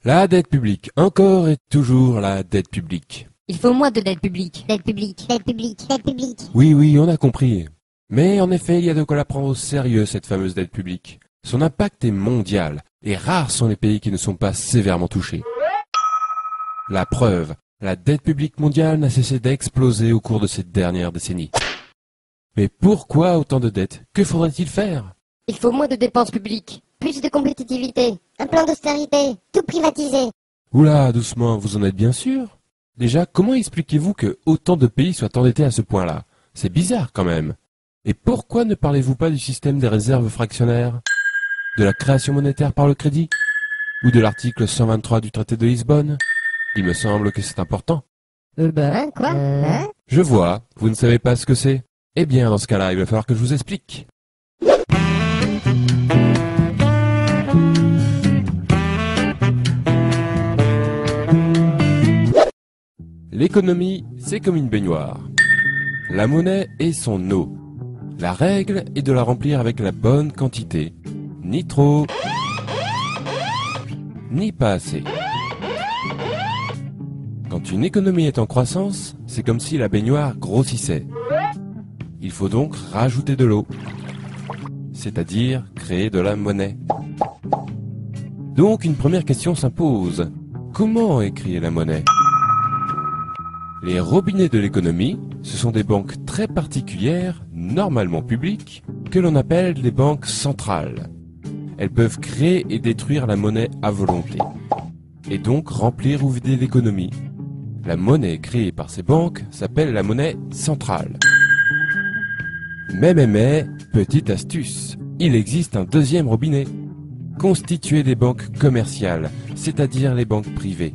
La dette publique, encore et toujours la dette publique. Il faut moins de dette publique. Dette publique, dette publique, dette publique. Oui, on a compris. Mais en effet, il y a de quoi la prendre au sérieux, cette fameuse dette publique. Son impact est mondial, et rares sont les pays qui ne sont pas sévèrement touchés. La preuve, la dette publique mondiale n'a cessé d'exploser au cours de ces dernières décennies. Mais pourquoi autant de dettes? Que faudrait-il faire? Il faut moins de dépenses publiques. Plus de compétitivité. Un plan d'austérité. Tout privatiser. Oula, doucement, vous en êtes bien sûr? Déjà, comment expliquez-vous que autant de pays soient endettés à ce point-là? C'est bizarre quand même. Et pourquoi ne parlez-vous pas du système des réserves fractionnaires? De la création monétaire par le crédit? Ou de l'article 123 du traité de Lisbonne? Il me semble que c'est important. Hein, quoi? Hein? Je vois, vous ne savez pas ce que c'est. Eh bien, dans ce cas-là, il va falloir que je vous explique. L'économie, c'est comme une baignoire. La monnaie est son eau. La règle est de la remplir avec la bonne quantité. Ni trop, ni pas assez. Quand une économie est en croissance, c'est comme si la baignoire grossissait. Il faut donc rajouter de l'eau, c'est-à-dire créer de la monnaie. Donc une première question s'impose. Comment est créée la monnaie? Les robinets de l'économie, ce sont des banques très particulières, normalement publiques, que l'on appelle les banques centrales. Elles peuvent créer et détruire la monnaie à volonté, et donc remplir ou vider l'économie. La monnaie créée par ces banques s'appelle la monnaie centrale. Mais, petite astuce, il existe un deuxième robinet, constitué des banques commerciales, c'est-à-dire les banques privées.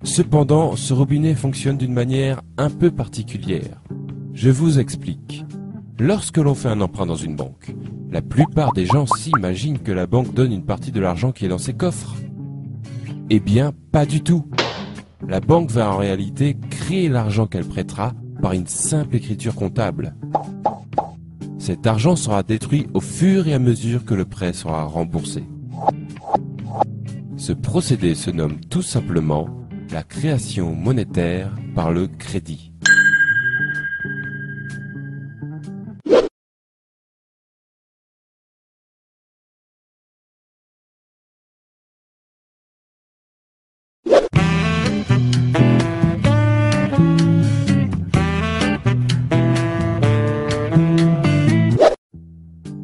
Cependant, ce robinet fonctionne d'une manière un peu particulière. Je vous explique. Lorsque l'on fait un emprunt dans une banque, la plupart des gens s'imaginent que la banque donne une partie de l'argent qui est dans ses coffres. Eh bien, pas du tout. La banque va en réalité créer l'argent qu'elle prêtera par une simple écriture comptable. Cet argent sera détruit au fur et à mesure que le prêt sera remboursé. Ce procédé se nomme tout simplement la création monétaire par le crédit.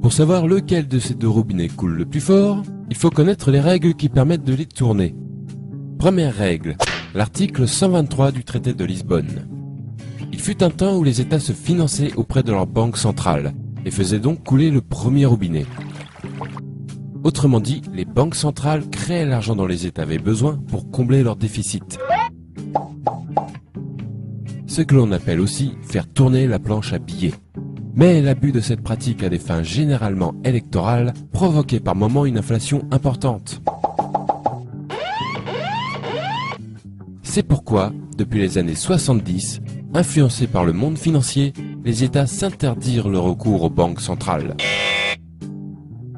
Pour savoir lequel de ces deux robinets coule le plus fort, il faut connaître les règles qui permettent de les tourner. Première règle, l'article 123 du traité de Lisbonne. Il fut un temps où les États se finançaient auprès de leur banque centrale et faisaient donc couler le premier robinet. Autrement dit, les banques centrales créaient l'argent dont les États avaient besoin pour combler leur déficit. Ce que l'on appelle aussi faire tourner la planche à billets. Mais l'abus de cette pratique à des fins généralement électorales provoquait par moments une inflation importante. C'est pourquoi, depuis les années 70, influencés par le monde financier, les États s'interdirent le recours aux banques centrales.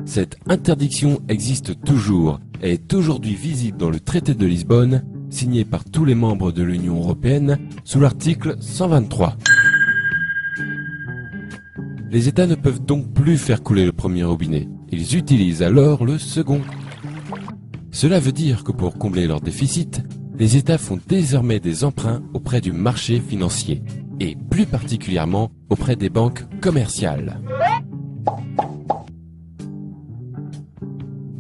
Cette interdiction existe toujours et est aujourd'hui visible dans le traité de Lisbonne, signé par tous les membres de l'Union européenne sous l'article 123. Les États ne peuvent donc plus faire couler le premier robinet, ils utilisent alors le second. Cela veut dire que pour combler leur déficit, les États font désormais des emprunts auprès du marché financier, et plus particulièrement auprès des banques commerciales.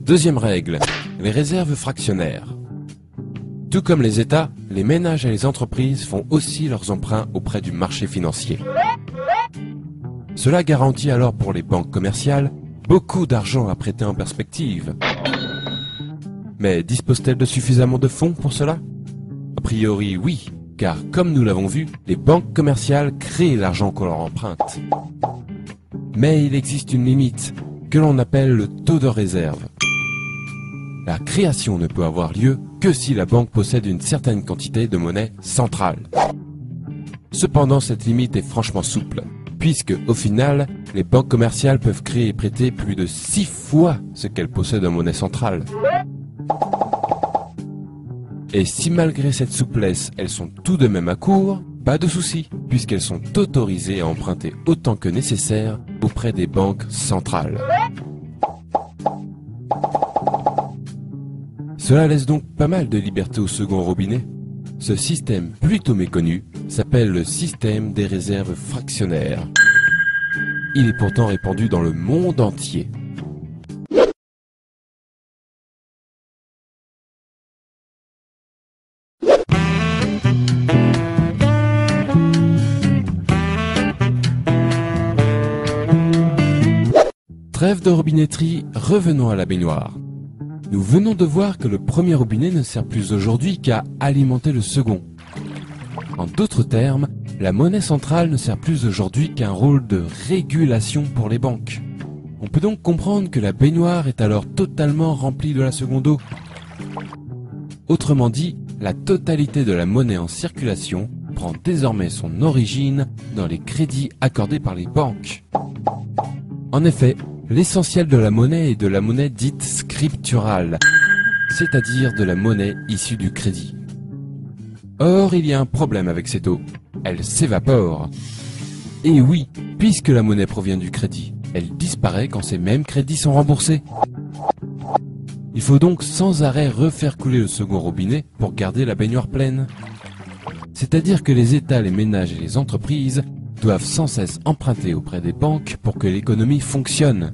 Deuxième règle, les réserves fractionnaires. Tout comme les États, les ménages et les entreprises font aussi leurs emprunts auprès du marché financier. Cela garantit alors pour les banques commerciales beaucoup d'argent à prêter en perspective. Mais disposent-elles de suffisamment de fonds pour cela? A priori oui, car comme nous l'avons vu, les banques commerciales créent l'argent qu'on leur emprunte. Mais il existe une limite, que l'on appelle le taux de réserve. La création ne peut avoir lieu que si la banque possède une certaine quantité de monnaie centrale. Cependant, cette limite est franchement souple, puisque, au final, les banques commerciales peuvent créer et prêter plus de 6 fois ce qu'elles possèdent en monnaie centrale. Et si malgré cette souplesse, elles sont tout de même à court, pas de souci, puisqu'elles sont autorisées à emprunter autant que nécessaire auprès des banques centrales. Cela laisse donc pas mal de liberté au second robinet. Ce système plutôt méconnu s'appelle le système des réserves fractionnaires. Il est pourtant répandu dans le monde entier. Trêve de robinetterie, revenons à la baignoire. Nous venons de voir que le premier robinet ne sert plus aujourd'hui qu'à alimenter le second. En d'autres termes, la monnaie centrale ne sert plus aujourd'hui qu'un rôle de régulation pour les banques. On peut donc comprendre que la baignoire est alors totalement remplie de la seconde eau. Autrement dit, la totalité de la monnaie en circulation prend désormais son origine dans les crédits accordés par les banques. En effet, l'essentiel de la monnaie est de la monnaie dite scripturale, c'est-à-dire de la monnaie issue du crédit. Or, il y a un problème avec cette eau. Elle s'évapore. Et oui, puisque la monnaie provient du crédit, elle disparaît quand ces mêmes crédits sont remboursés. Il faut donc sans arrêt refaire couler le second robinet pour garder la baignoire pleine. C'est-à-dire que les États, les ménages et les entreprises doivent sans cesse emprunter auprès des banques pour que l'économie fonctionne.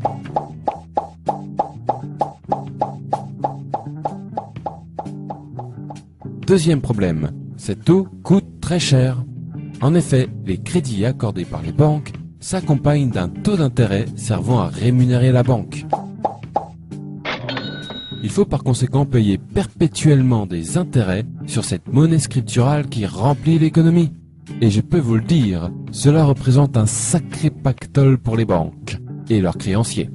Deuxième problème, cette eau coûte très cher. En effet, les crédits accordés par les banques s'accompagnent d'un taux d'intérêt servant à rémunérer la banque. Il faut par conséquent payer perpétuellement des intérêts sur cette monnaie scripturale qui remplit l'économie. Et je peux vous le dire, cela représente un sacré pactole pour les banques et leurs créanciers.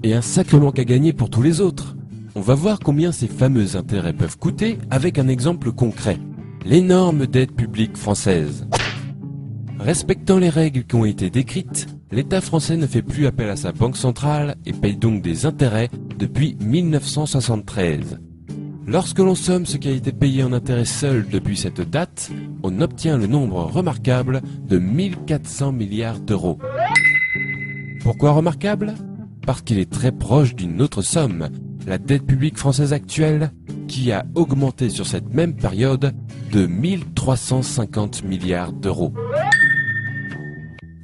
Et un sacré manque à gagner pour tous les autres. On va voir combien ces fameux intérêts peuvent coûter avec un exemple concret. L'énorme dette publique française. Respectant les règles qui ont été décrites, l'État français ne fait plus appel à sa banque centrale et paye donc des intérêts depuis 1973. Lorsque l'on somme ce qui a été payé en intérêts seul depuis cette date, on obtient le nombre remarquable de 1400 milliards d'euros. Pourquoi remarquable? Parce qu'il est très proche d'une autre somme, la dette publique française actuelle, qui a augmenté sur cette même période de 1350 milliards d'euros.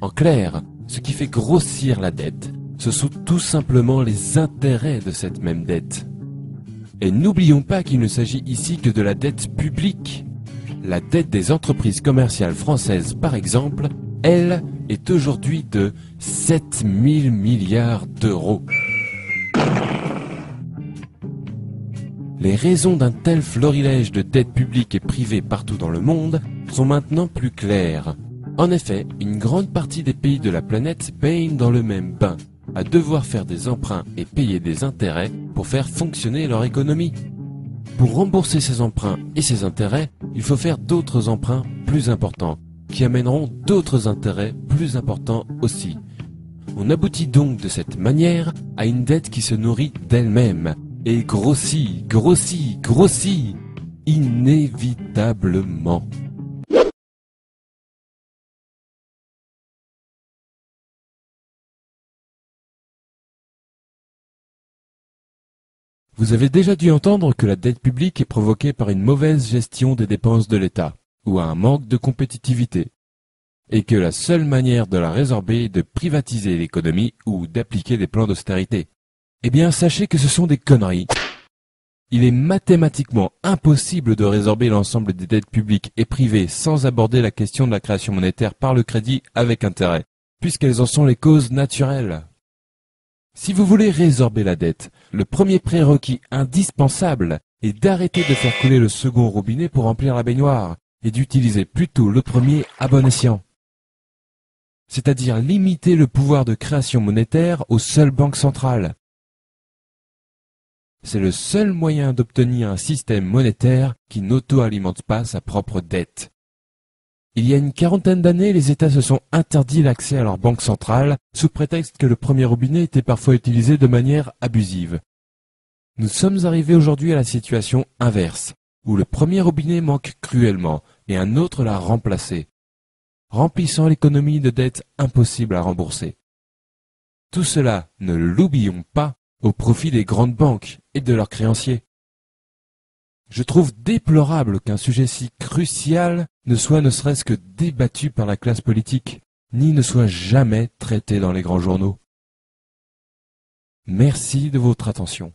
En clair, ce qui fait grossir la dette, ce sont tout simplement les intérêts de cette même dette. Et n'oublions pas qu'il ne s'agit ici que de la dette publique. La dette des entreprises commerciales françaises, par exemple, elle, est aujourd'hui de 7000 milliards d'euros. Les raisons d'un tel florilège de dettes publiques et privées partout dans le monde sont maintenant plus claires. En effet, une grande partie des pays de la planète baignent dans le même bain, à devoir faire des emprunts et payer des intérêts pour faire fonctionner leur économie. Pour rembourser ces emprunts et ces intérêts, il faut faire d'autres emprunts plus importants, qui amèneront d'autres intérêts plus importants aussi. On aboutit donc de cette manière à une dette qui se nourrit d'elle-même, et grossit, grossit, grossit, inévitablement. Vous avez déjà dû entendre que la dette publique est provoquée par une mauvaise gestion des dépenses de l'État, ou un manque de compétitivité, et que la seule manière de la résorber est de privatiser l'économie ou d'appliquer des plans d'austérité. Eh bien, sachez que ce sont des conneries. Il est mathématiquement impossible de résorber l'ensemble des dettes publiques et privées sans aborder la question de la création monétaire par le crédit avec intérêt, puisqu'elles en sont les causes naturelles. Si vous voulez résorber la dette, le premier prérequis indispensable est d'arrêter de faire couler le second robinet pour remplir la baignoire et d'utiliser plutôt le premier à bon escient. C'est-à-dire limiter le pouvoir de création monétaire aux seules banques centrales. C'est le seul moyen d'obtenir un système monétaire qui n'auto-alimente pas sa propre dette. Il y a une quarantaine d'années, les États se sont interdits l'accès à leur banque centrale sous prétexte que le premier robinet était parfois utilisé de manière abusive. Nous sommes arrivés aujourd'hui à la situation inverse, où le premier robinet manque cruellement et un autre l'a remplacé, remplissant l'économie de dettes impossibles à rembourser. Tout cela, ne l'oublions pas, au profit des grandes banques et de leurs créanciers. Je trouve déplorable qu'un sujet si crucial ne soit ne serait-ce que débattu par la classe politique, ni ne soit jamais traité dans les grands journaux. Merci de votre attention.